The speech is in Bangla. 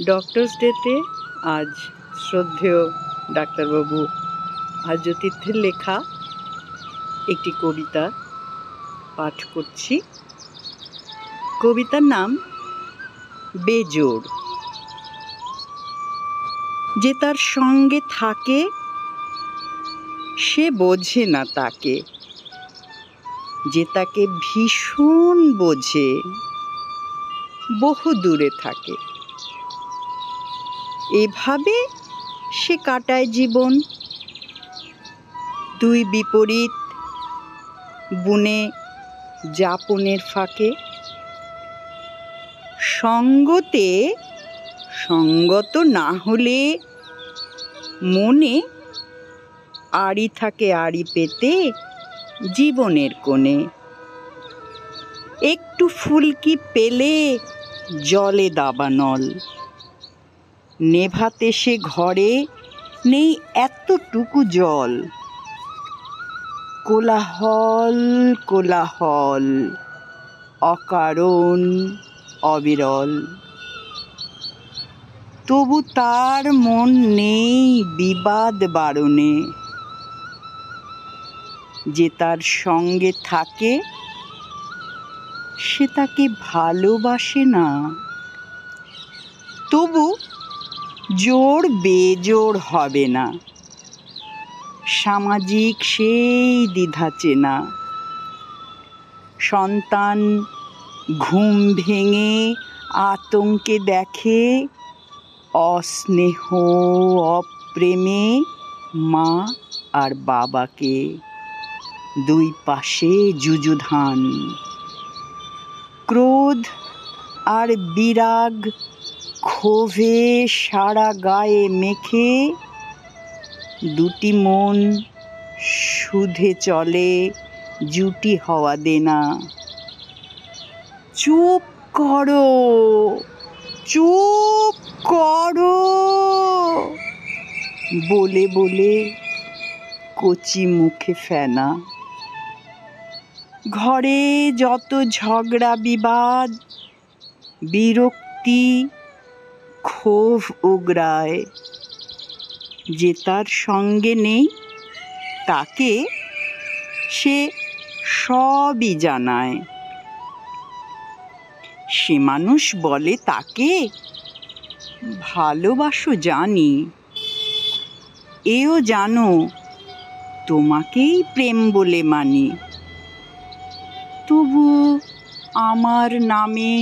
ডক্টরস ডেতে আজ শ্রদ্ধেয় ডাক্তারবাবু আর্য তীর্থের লেখা একটি কবিতা পাঠ করছি। কবিতার নাম বেজোড়। যে তার সঙ্গে থাকে সে বোঝে না তাকে, যে তাকে ভীষণ বোঝে বহু দূরে থাকে। এভাবে সে কাটায় জীবন, দুই বিপরীত বুনে যাপনের ফাঁকে। সঙ্গতে সঙ্গত না হলে মনে আড়ি থাকে আড়ি পেতে জীবনের কোণে। একটু ফুলকি পেলে জলে দাবানল, নেভাতে সে ঘরে নেই এতটুকু জল। কোলাহল কোলাহল অকারণ অবিরল, তবু তার মন নেই বিবাদ বারণে। যে তার সঙ্গে থাকে সে তাকে ভালোবাসে না, তবু জোড় বেজোড় হবে না। সামাজিক সেই দ্বিধা চেনা, সন্তান ঘুম ভেঙে আতঙ্কে দেখে অস্নেহ অপ্রেমে মা আর বাবাকে। দুই পাশে যুযুধান, ক্রোধ আর বিরাগ ক্ষোভে সারা গায়ে মেখে। দুটি মন সুধে চলে জুটি হওয়া দেনা। চুপ করো চুপ করো বলে বলে কচি মুখে ফেনা। ঘরে যত ঝগড়া বিবাদ বিরক্তি ক্ষোভ উগরায়। যে তার সঙ্গে নেই তাকে সে সবই জানায়। সে মানুষ বলে তাকে ভালোবাসো জানি, এও জানো তোমাকেই প্রেম বলে মানি। তবু আমার নামে